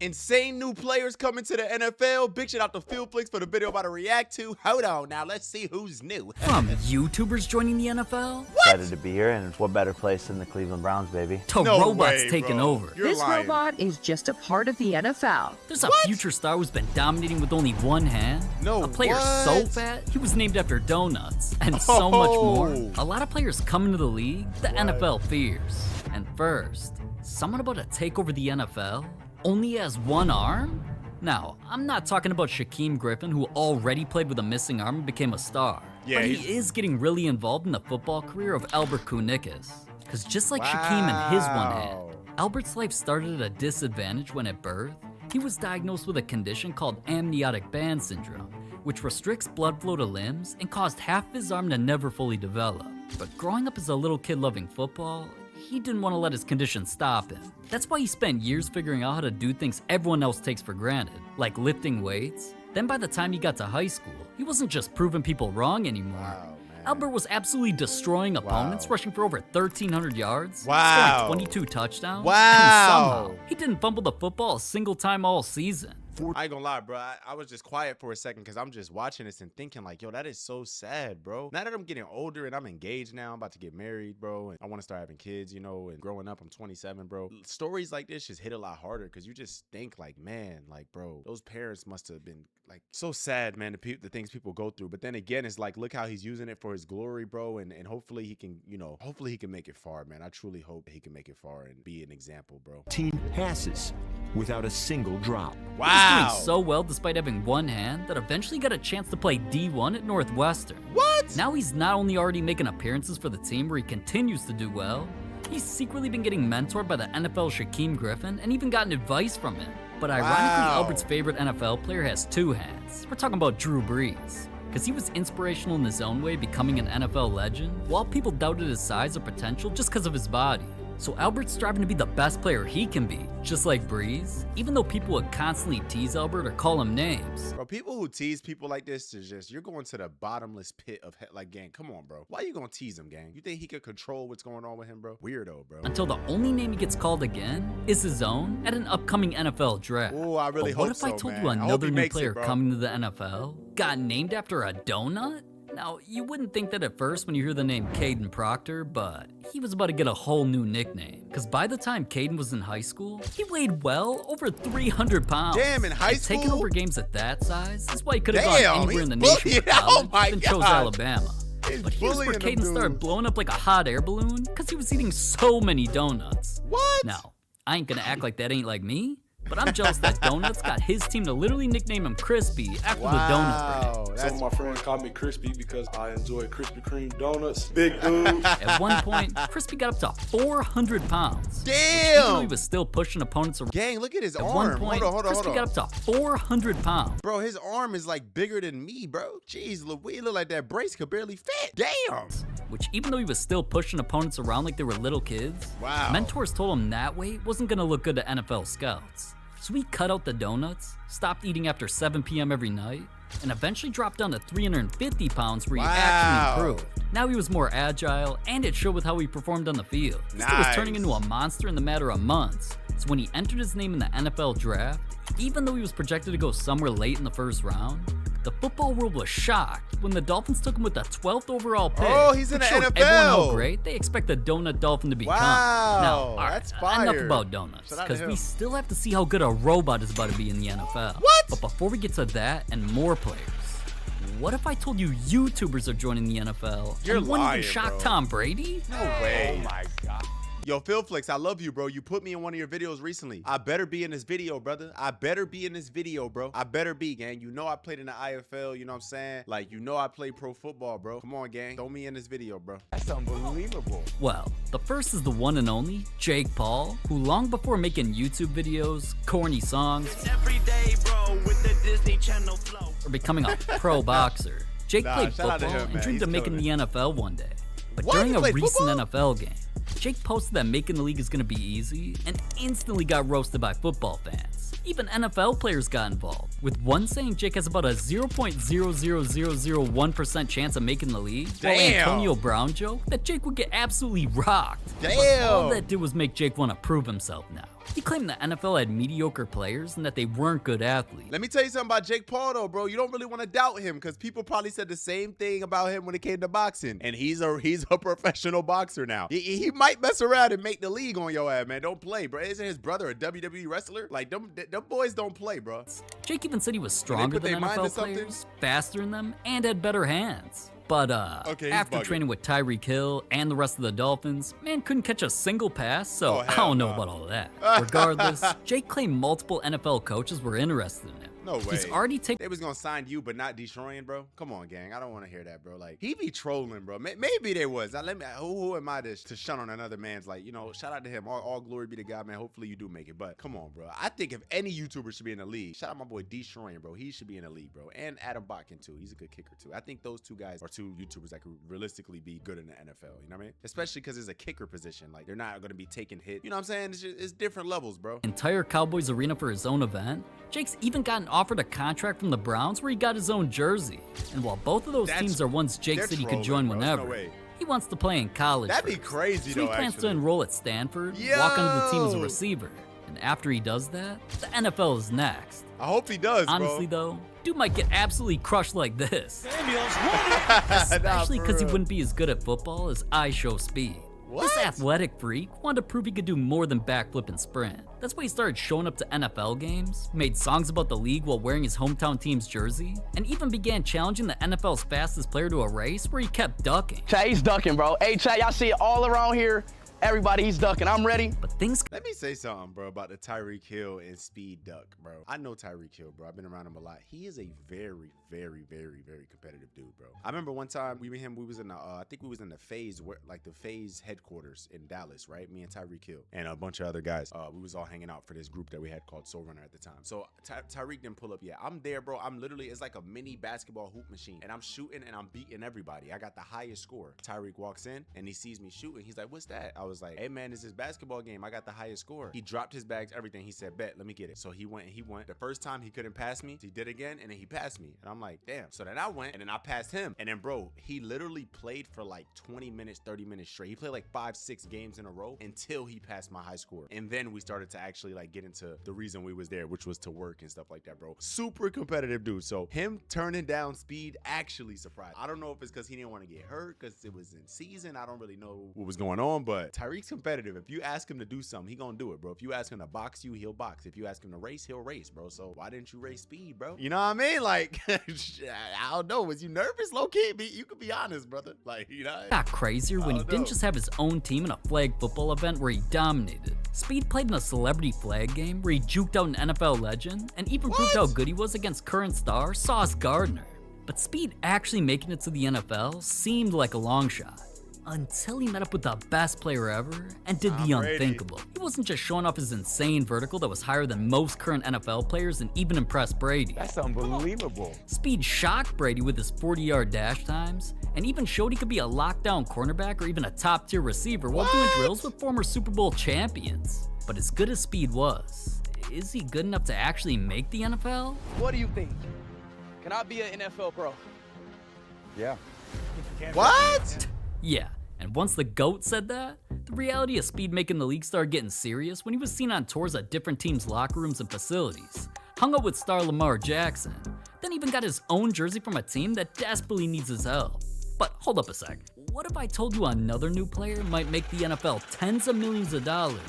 Insane new players coming to the NFL. Big shit out to Field Flicks for the video I'm about to react to. Hold on now, let's see who's new. From YouTubers joining the NFL? Excited to be here, and what better place than the Cleveland Browns, baby? To robots taking over. This robot is just a part of the NFL. There's a future star who's been dominating with only one hand. No, a player so fat, he was named after donuts. And so much more. A lot of players coming to the league the NFL fears. And first, someone about to take over the NFL only has one arm? Now, I'm not talking about Shaquem Griffin, who already played with a missing arm and became a star. Yeah, but he is getting really involved in the football career of Albert Kunickas. Because just like Shaquem and his one hand, Albert's life started at a disadvantage when at birth, he was diagnosed with a condition called amniotic band syndrome, which restricts blood flow to limbs and caused half his arm to never fully develop. But growing up as a little kid loving football, he didn't want to let his condition stop him. That's why he spent years figuring out how to do things everyone else takes for granted, like lifting weights. Then by the time he got to high school, he wasn't just proving people wrong anymore. Albert was absolutely destroying opponents, rushing for over 1,300 yards, scoring 22 touchdowns, and somehow he didn't fumble the football a single time all season. I ain't gonna lie, bro. I was just quiet for a second because I'm just watching this and thinking like, yo, that is so sad, bro. Now that I'm getting older and I'm engaged now, I'm about to get married, bro, and I want to start having kids, you know, and growing up, I'm 27, bro. Stories like this just hit a lot harder because you just think like, man, like, bro, those parents must have been like so sad, man, the things people go through. But then again, it's like, look how he's using it for his glory, bro, and hopefully he can, you know, hopefully he can make it far, man. I truly hope he can make it far and be an example, bro. 18 passes without a single drop. He was doing so well despite having one hand that eventually got a chance to play D1 at Northwestern. What? Now he's not only already making appearances for the team where he continues to do well, he's secretly been getting mentored by the NFL Shaquem Griffin and even gotten advice from him. But ironically, Albert's favorite NFL player has two hands. We're talking about Drew Brees. Because he was inspirational in his own way, becoming an NFL legend, while people doubted his size or potential just because of his body. So Albert's striving to be the best player he can be, just like Brees, even though people would constantly tease Albert or call him names. Bro, people who tease people like this is just, you're going to the bottomless pit of like, gang, come on, bro. Why you gonna tease him, gang? You think he could control what's going on with him, bro? Weirdo, bro. Until the only name he gets called again is his own at an upcoming NFL draft. Oh, I really hope so, What if I told man. you another new player coming to the NFL got named after a donut? Now, you wouldn't think that at first when you hear the name Caden Proctor, but he was about to get a whole new nickname. Because by the time Caden was in high school, he weighed well over 300 pounds. Damn, in high school? Taking over games at that size is why he could have gone anywhere in the nation for college and chose Alabama. But here's where Caden started blowing up like a hot air balloon because he was eating so many donuts. What? Now, I ain't gonna act like that ain't like me. But I'm jealous that Donuts got his team to literally nickname him Crispy after the donut brand. Some of my friends call me Crispy because I enjoy Krispy Kreme donuts. Big dude. At one point, Crispy got up to 400 pounds. Damn! Even though he was still pushing opponents around. Gang, look at his arm. At one point, hold on. Crispy got up to 400 pounds. Bro, his arm is like bigger than me, bro. Jeez, Louis, look like that brace could barely fit. Damn! Which, even though he was still pushing opponents around like they were little kids, mentors told him that weight wasn't gonna look good to NFL scouts. So he cut out the donuts, stopped eating after 7 p.m. every night, and eventually dropped down to 350 pounds where he actually improved. Now he was more agile, and it showed with how he performed on the field. He was turning into a monster in the matter of months. So when he entered his name in the NFL draft, even though he was projected to go somewhere late in the first round, the football world was shocked when the Dolphins took him with the 12th overall pick. Oh, he's in the NFL. Everyone how great they expect the Donut Dolphin to become. Now, that's fire. Enough about donuts, because we still have to see how good a robot is about to be in the NFL. What? But before we get to that and more players, what if I told you YouTubers are joining the NFL? You're and lying, even shock bro. Tom Brady? No way. Oh my God. Yo, Field Flicks, I love you, bro. You put me in one of your videos recently. I better be in this video, brother. I better be in this video, bro. I better be, gang. You know I played in the IFL, you know what I'm saying? Like, you know I play pro football, bro. Come on, gang. Throw me in this video, bro. That's unbelievable. Well, the first is the one and only Jake Paul, who long before making YouTube videos, corny songs, or becoming a pro boxer, Jake played football and dreamed of making the NFL one day. But during a recent NFL game, Jake posted that making the league is going to be easy and instantly got roasted by football fans. Even NFL players got involved, with one saying Jake has about a 0.00001% chance of making the league, while Antonio Brown joked that Jake would get absolutely rocked. Damn! But all that did was make Jake want to prove himself now. He claimed the NFL had mediocre players and that they weren't good athletes. Let me tell you something about Jake Paul, though, bro. You don't really want to doubt him because people probably said the same thing about him when it came to boxing. And he's a professional boxer now. He might mess around and make the league on your ass, man. Don't play, bro. Isn't his brother a WWE wrestler? Like, them boys don't play, bro. Jake even said he was stronger than NFL players, faster than them, and had better hands. But after training with Tyreek Hill and the rest of the Dolphins, man couldn't catch a single pass, so I don't know about all of that. Regardless, Jake claimed multiple NFL coaches were interested in him. No way. He's already taken. They was gonna sign you, but not destroying, bro. Come on, gang. I don't want to hear that, bro. Like, he be trolling, bro. Maybe they was. Now, who am I to shun on another man's? Like, you know, shout out to him. All glory be to God, man. Hopefully you do make it. But come on, bro. I think if any YouTuber should be in the league, shout out my boy Destroying, bro. He should be in the league, bro. And Adam Botkin too. He's a good kicker too. I think those two guys are two YouTubers that could realistically be good in the NFL. You know what I mean? Especially because it's a kicker position. Like, they're not gonna be taking hit. You know what I'm saying? It's different levels, bro. Entire Cowboys arena for his own event. Jake's even gotten offered a contract from the Browns where he got his own jersey. And while both of those teams are ones Jake said he could join whenever, he wants to play in college. That'd be crazy, so though. He plans to enroll at Stanford, walk onto the team as a receiver. And after he does that, the NFL is next. I hope he does, Honestly, bro. though, dude might get absolutely crushed like this. Especially because he wouldn't be as good at football as I show speed. This athletic freak wanted to prove he could do more than backflip and sprint. That's why he started showing up to NFL games, made songs about the league while wearing his hometown team's jersey, and even began challenging the NFL's fastest player to a race where he kept ducking. Chat, he's ducking, bro. Hey, chat, y'all see it all around here. Everybody, he's ducking. I'm ready. But things. Let me say something, bro, about the Tyreek Hill and speed duck, bro. I know Tyreek Hill, bro. I've been around him a lot. He is a very, very, very, very competitive dude, bro. I remember one time we was in the, I think we was in the Phase, like the Phase headquarters in Dallas, right? Me and Tyreek Hill and a bunch of other guys. We was all hanging out for this group that we had called Soul Runner at the time. So Tyreek didn't pull up yet. I'm there, bro. I'm literally, it's like a mini basketball hoop machine, and I'm shooting and I'm beating everybody. I got the highest score. Tyreek walks in and he sees me shooting. He's like, "What's that?" I was like, "Hey, man, this is basketball game. I got the highest score." He dropped his bags, everything. He said, "Bet, let me get it." So he went. The first time he couldn't pass me, he did again, and then he passed me. And I'm like, damn. So then I went and then I passed him. And then, bro, he literally played for like 20 minutes, 30 minutes straight. He played like 5-6 games in a row until he passed my high score. And then we started to actually like get into the reason we was there, which was to work and stuff like that, bro. Super competitive dude. So him turning down speed actually surprised. I don't know if it's because he didn't want to get hurt, because it was in season. I don't really know what was going on, but Tyreek's competitive. If you ask him to do something, he gonna do it, bro. If you ask him to box you, he'll box. If you ask him to race, he'll race, bro. So why didn't you race speed, bro? You know what I mean? Like, I don't know. Was you nervous, low key? You could be honest, brother. Like, you know. Got crazier when he didn't just have his own team in a flag football event where he dominated. Speed played in a celebrity flag game where he juked out an NFL legend and even proved how good he was against current star Sauce Gardner. But Speed actually making it to the NFL seemed like a long shot. Until he met up with the best player ever and did the unthinkable. He wasn't just showing off his insane vertical that was higher than most current NFL players and even impressed Brady. That's unbelievable. Speed shocked Brady with his 40-yard dash times and even showed he could be a lockdown cornerback or even a top-tier receiver while doing drills with former Super Bowl champions. But as good as Speed was, is he good enough to actually make the NFL? What do you think? Can I be an NFL pro? Yeah. What? Yeah. And once the GOAT said that, the reality of Speed making the league started getting serious when he was seen on tours at different teams' locker rooms and facilities, hung out with star Lamar Jackson, then even got his own jersey from a team that desperately needs his help. But hold up a sec, what if I told you another new player might make the NFL tens of millions of dollars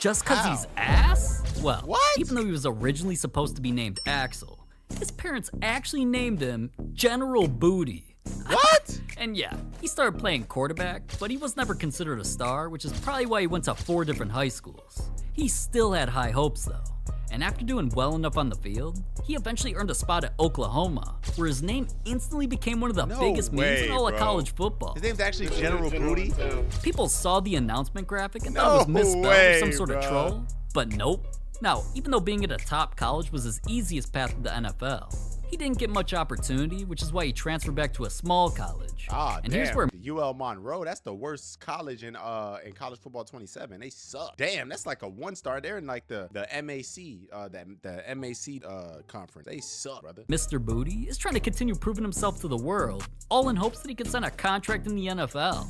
just cause he's ass? Well, even though he was originally supposed to be named Axel, his parents actually named him General Booty. What? And yeah, he started playing quarterback, but he was never considered a star, which is probably why he went to 4 different high schools. He still had high hopes though, and after doing well enough on the field, he eventually earned a spot at Oklahoma, where his name instantly became one of the biggest memes in all of college football. His name's actually General Booty? People saw the announcement graphic and thought it was misspelled or some sort of troll, but nope. Now, even though being at a top college was his easiest path to the NFL, he didn't get much opportunity, which is why he transferred back to a small college. And here's where UL Monroe, that's the worst college in college football 27. They suck. Damn, that's like a 1-star. They're in like the MAC, the MAC conference. They suck, brother. Mr. Booty is trying to continue proving himself to the world, all in hopes that he can sign a contract in the NFL.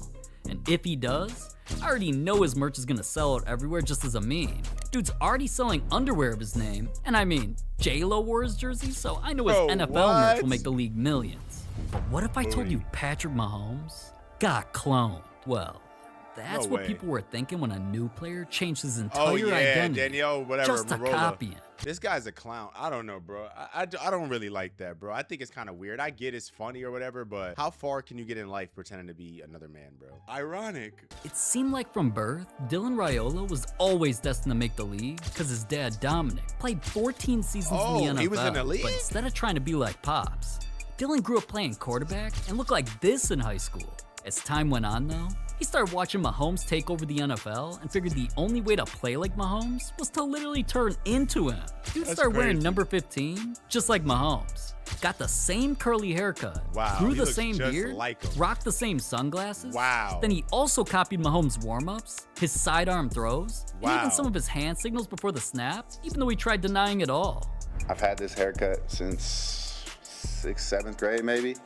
And if he does, I already know his merch is gonna sell out everywhere just as a meme. Dude's already selling underwear of his name, and I mean, J-Lo wore his jersey, so I know his Bro, NFL merch will what? make the league millions. But what if I told you Patrick Mahomes got cloned? Well, that's No what way. people were thinking when a new player changed his entire Oh yeah, identity Danielle, whatever, just to Marola. copy him. This guy's a clown. I don't know, bro. I don't really like that, bro. I think it's kind of weird. I get it's funny or whatever, but how far can you get in life pretending to be another man, bro? Ironic. It seemed like from birth, Dylan Raiola was always destined to make the league because his dad, Dominic, played 14 seasons in the NFL. he was in the league? But instead of trying to be like Pops, Dylan grew up playing quarterback and looked like this in high school. As time went on, though, he started watching Mahomes take over the NFL and figured the only way to play like Mahomes was to literally turn into him. Dude That's started wearing crazy. number 15, just like Mahomes. Got the same curly haircut, Wow, grew he the looks same just beard, like him. rocked the same sunglasses. Wow. Then he also copied Mahomes' warm-ups, his sidearm throws, and Wow. even some of his hand signals before the snap, even though he tried denying it all. I've had this haircut since 6th, 7th grade maybe,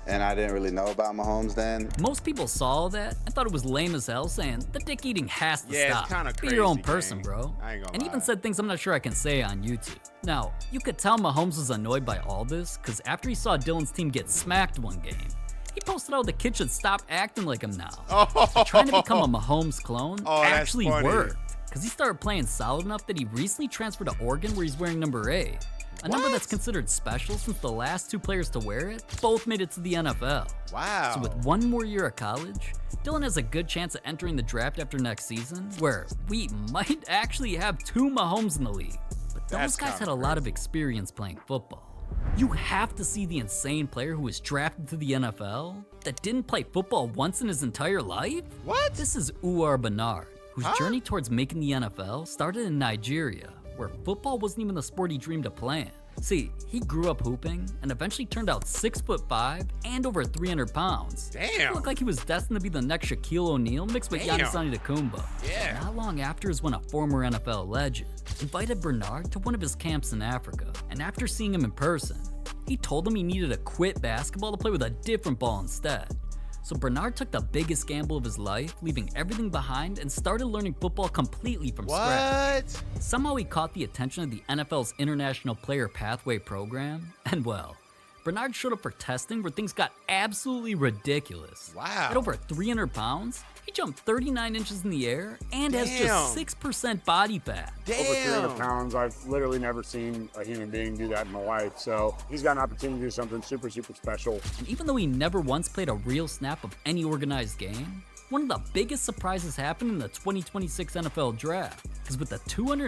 and I didn't really know about Mahomes then. Most people saw that and thought it was lame as hell, saying the dick eating has to Yeah, it's stop. kinda Be your own crazy, person, gang. bro. I ain't gonna And even lie. said things I'm not sure I can say on YouTube. Now, you could tell Mahomes was annoyed by all this, because after he saw Dylan's team get smacked one game, he posted how the kid should stop acting like him now. Trying to become a Mahomes clone Oh, that's actually funny. worked, because he started playing solid enough that he recently transferred to Oregon where he's wearing number 8. A number that's considered special since the last 2 players to wear it both made it to the NFL. Wow. So with one more year of college, Dylan has a good chance of entering the draft after next season, where we might actually have 2 Mahomes in the league. But those That's guys kinda had a lot of crazy. experience playing football. You have to see the insane player who was drafted to the NFL that didn't play football once in his entire life? What? This is Uwar Bernard, whose journey towards making the NFL started in Nigeria, where football wasn't even the sport he dreamed of playing. See, he grew up hooping and eventually turned out 6'5" and over 300 pounds. Damn. It looked like he was destined to be the next Shaquille O'Neal mixed with Damn. Giannis Antetokounmpo. Yeah. Not long after is when a former NFL legend invited Bernard to one of his camps in Africa, and after seeing him in person, he told him he needed to quit basketball to play with a different ball instead. So Bernard took the biggest gamble of his life, leaving everything behind, and started learning football completely from scratch. What? Somehow he caught the attention of the NFL's International Player Pathway program, and well, Bernard showed up for testing where things got absolutely ridiculous. Wow. At over 300 pounds, he jumped 39 inches in the air and has Damn. just 6% body fat. Over 300 Damn. pounds. I've literally never seen a human being do that in my life. So he's got an opportunity to do something super, super special. And even though he never once played a real snap of any organized game, one of the biggest surprises happened in the 2026 NFL Draft. Because with the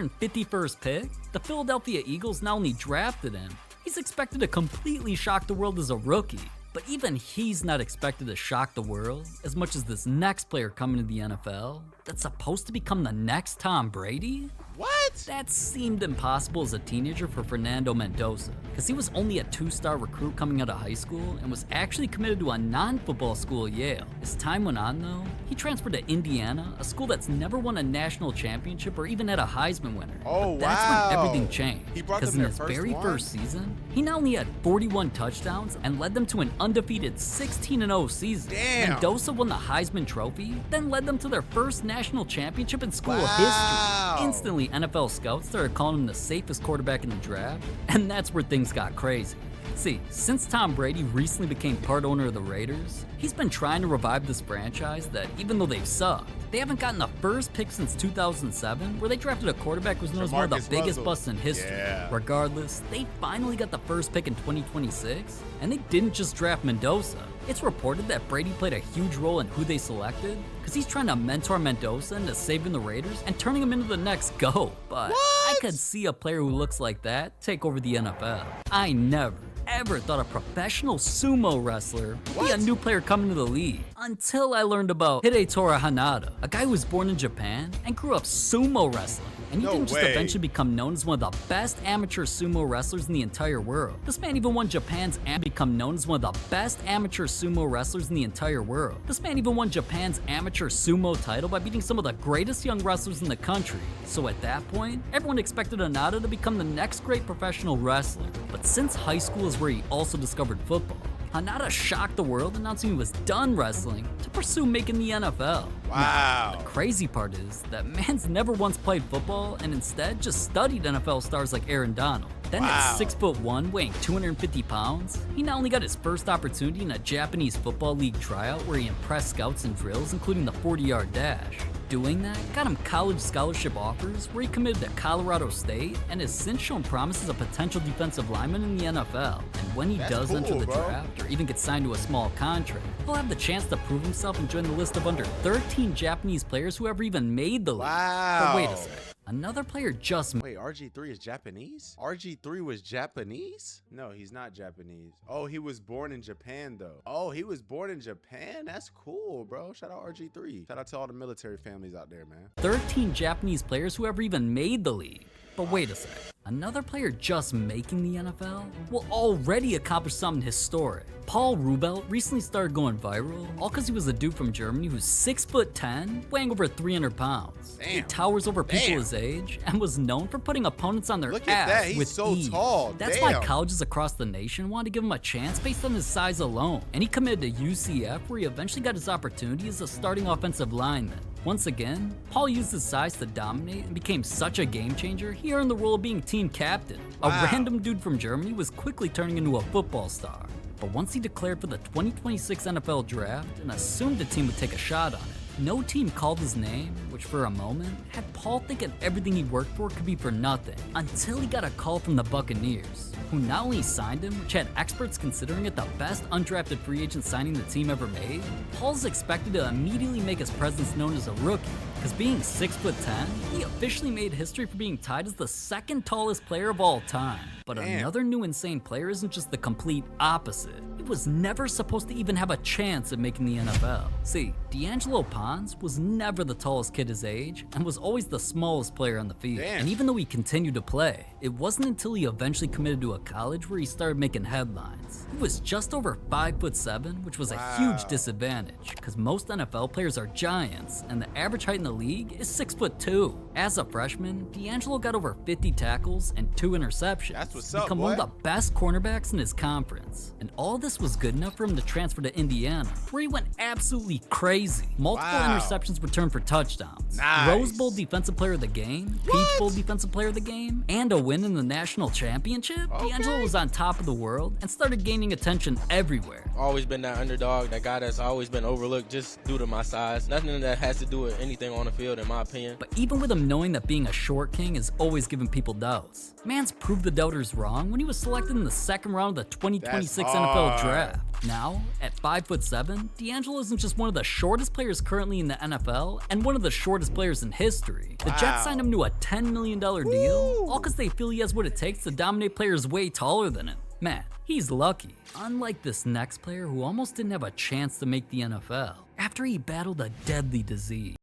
251st pick, the Philadelphia Eagles not only drafted him, he's expected to completely shock the world as a rookie. But even he's not expected to shock the world as much as this next player coming to the NFL that's supposed to become the next Tom Brady? What? That seemed impossible as a teenager for Fernando Mendoza, because he was only a 2-star recruit coming out of high school and was actually committed to a non-football school at Yale. As time went on though, he transferred to Indiana, a school that's never won a national championship or even had a Heisman winner. Oh, But that's wow. when everything changed. He brought Because them in their his first very one? first season, he not only had 41 touchdowns and led them to an undefeated 16-0 season. Damn. Mendoza won the Heisman Trophy, then led them to their first national championship in school Wow. history. Instantly, NFL scouts started calling him the safest quarterback in the draft, and that's where things got crazy. See, since Tom Brady recently became part owner of the Raiders, he's been trying to revive this franchise that, even though they've sucked, they haven't gotten the first pick since 2007, where they drafted a quarterback who was known as one of the Jamarcus biggest Russell. busts in history. Yeah. Regardless, they finally got the first pick in 2026, and they didn't just draft Mendoza. It's reported that Brady played a huge role in who they selected, because he's trying to mentor Mendoza into saving the Raiders and turning him into the next GOAT. But I could see a player who looks like that take over the NFL. I never, ever thought a professional sumo wrestler would be a new player coming to the league until I learned about Hidetora Hanada, a guy who was born in Japan and grew up sumo wrestling. And he No didn't just way. eventually become known as one of the best amateur sumo wrestlers in the entire world. This man even won Japan's and become known as one of the best amateur sumo wrestlers in the entire world. This man even won Japan's amateur sumo title by beating some of the greatest young wrestlers in the country. So at that point, everyone expected Hanada to become the next great professional wrestler. But since high school is where he also discovered football, Hanada shocked the world, announcing he was done wrestling to pursue making the NFL. Wow. The crazy part is that man's never once played football and instead just studied NFL stars like Aaron Donald. Then at 6'1", weighing 250 pounds, he not only got his first opportunity in a Japanese football league tryout where he impressed scouts in drills, including the 40-yard dash. Doing that got him college scholarship offers where he committed to Colorado State and has since shown promise as a potential defensive lineman in the NFL. And when he does enter the draft or even gets signed to a small contract, he'll have the chance to prove himself and join the list of under 13 Japanese players who ever even made the league. Wow. But wait a second. Another player just Wait, RG3 is Japanese? RG3 was Japanese? No, he's not Japanese. Oh, he was born in Japan, though. Oh, he was born in Japan? That's cool, bro. Shout out RG3. Shout out to all the military families out there, man. 13 Japanese players who ever even made the league. But wait a second. Another player just making the NFL will already accomplish something historic. Paul Rubelt recently started going viral, all because he was a dude from Germany who's 6'10", weighing over 300 pounds. He towers over people his age and was known for putting opponents on their Look at that. ass He's with so ease. tall. That's why colleges across the nation wanted to give him a chance based on his size alone. And he committed to UCF, where he eventually got his opportunity as a starting offensive lineman. Once again, Paul used his size to dominate and became such a game changer, he earned the role of being team captain. A random dude from Germany was quickly turning into a football star. But once he declared for the 2026 NFL draft and assumed the team would take a shot on it, no team called his name, which for a moment had Paul thinking everything he worked for could be for nothing, until he got a call from the Buccaneers, who not only signed him, which had experts considering it the best undrafted free agent signing the team ever made. Paul's expected to immediately make his presence known as a rookie, because being 6'10", he officially made history for being tied as the second tallest player of all time. But another new insane player isn't just the complete opposite. He was never supposed to even have a chance at making the NFL. See, D'Angelo Pons was never the tallest kid his age and was always the smallest player on the field. And even though he continued to play, it wasn't until he eventually committed to a college where he started making headlines. He was just over 5'7", which was a huge disadvantage because most NFL players are giants and the average height in the league is 6'2". As a freshman, D'Angelo got over 50 tackles and 2 interceptions. That's what's to up, become one of the best cornerbacks in his conference. And all this was good enough for him to transfer to Indiana, where he went absolutely crazy. Multiple interceptions returned for touchdowns. Rose Bowl Defensive Player of the Game, Peach Bowl Defensive Player of the Game, and a win in the national championship. D'Angelo was on top of the world and started gaining attention everywhere. Always been that underdog, that guy that's always been overlooked just due to my size. Nothing that has to do with anything on the field, in my opinion. But even with him knowing that being a short king is always giving people doubts, Mans proved the doubters wrong when he was selected in the second round of the 2026 NFL Draft. Now, at 5'7", D'Angelo isn't just one of the shortest players currently in the NFL and one of the shortest players in history. The Jets signed him to a $10 million deal, all because they feel he has what it takes to dominate players way taller than him. Man, he's lucky. Unlike this next player who almost didn't have a chance to make the NFL after he battled a deadly disease.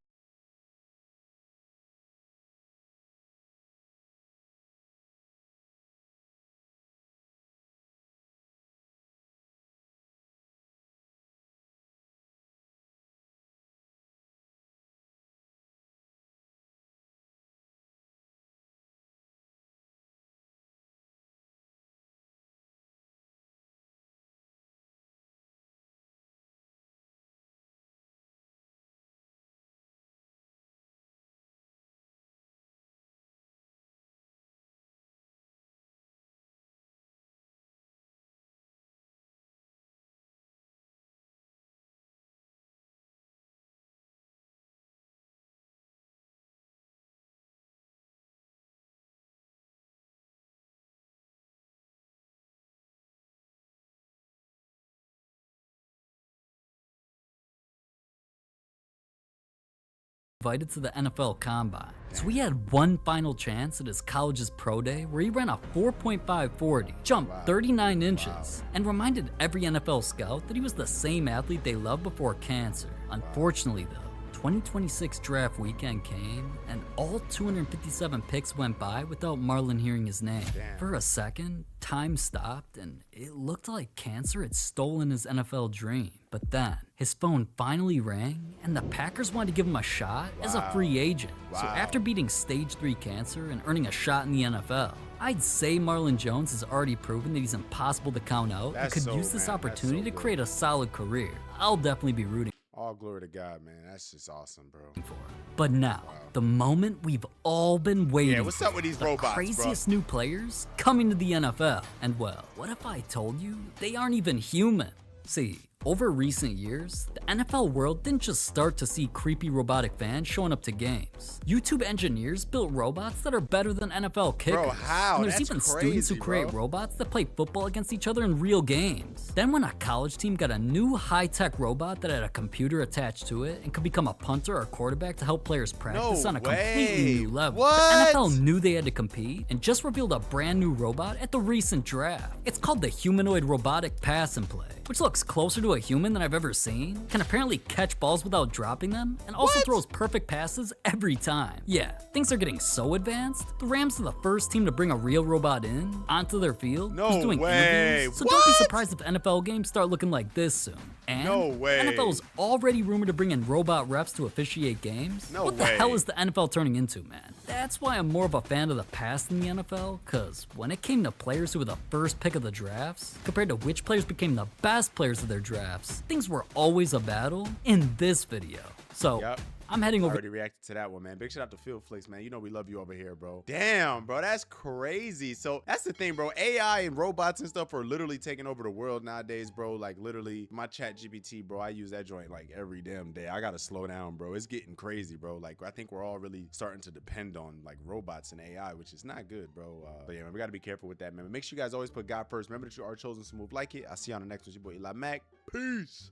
Invited to the NFL Combine. So he had one final chance at his college's pro day where he ran a 4.540, jumped 39 inches, and reminded every NFL scout that he was the same athlete they loved before cancer. Unfortunately though, 2026 draft weekend came, and all 257 picks went by without Marlon hearing his name. For a second, time stopped, and it looked like cancer had stolen his NFL dream. But then, his phone finally rang, and the Packers wanted to give him a shot as a free agent. So after beating stage 3 cancer and earning a shot in the NFL, I'd say Marlon Jones has already proven that he's impossible to count out and could use this opportunity to create a solid career. I'll definitely be rooting. All glory to God, man. That's just awesome, bro. But now, the moment we've all been waiting for. Yeah, what's up with these the robots, craziest new players coming to the NFL. And well, what if I told you they aren't even human? See, over recent years, the NFL world didn't just start to see creepy robotic fans showing up to games. YouTube engineers built robots that are better than NFL kickers. Bro, how? And there's That's even crazy, students who create bro. robots that play football against each other in real games. Then when a college team got a new high-tech robot that had a computer attached to it and could become a punter or quarterback to help players practice on a completely new level, What? the NFL knew they had to compete and just revealed a brand new robot at the recent draft. It's called the Humanoid Robotic Pass and Play, which looks closer to a human than I've ever seen, can apparently catch balls without dropping them, and also throws perfect passes every time. Yeah, things are getting so advanced, the Rams are the first team to bring a real robot in, onto their field, No who's doing way. interviews, so don't be surprised if NFL games start looking like this soon. And No way. the NFL is already rumored to bring in robot refs to officiate games. No What the way. hell is the NFL turning into, man? That's why I'm more of a fan of the past in the NFL, cause when it came to players who were the first pick of the drafts, compared to which players became the best players of their drafts, things were always a battle in this video. So, Yep. I'm heading I over. already reacted to that one, man. Big shout out to Phil Flicks, man. You know we love you over here, bro. Damn, bro, that's crazy. So that's the thing, bro. AI and robots and stuff are literally taking over the world nowadays, bro. Like literally, my Chat GPT, bro. I use that joint like every damn day. I gotta slow down, bro. It's getting crazy, bro. Like I think we're all really starting to depend on like robots and AI, which is not good, bro. But yeah, man, we gotta be careful with that, man. But make sure you guys always put God first. Remember that you are chosen, so move like it. I'll see you on the next one. It's your boy Mack. Peace.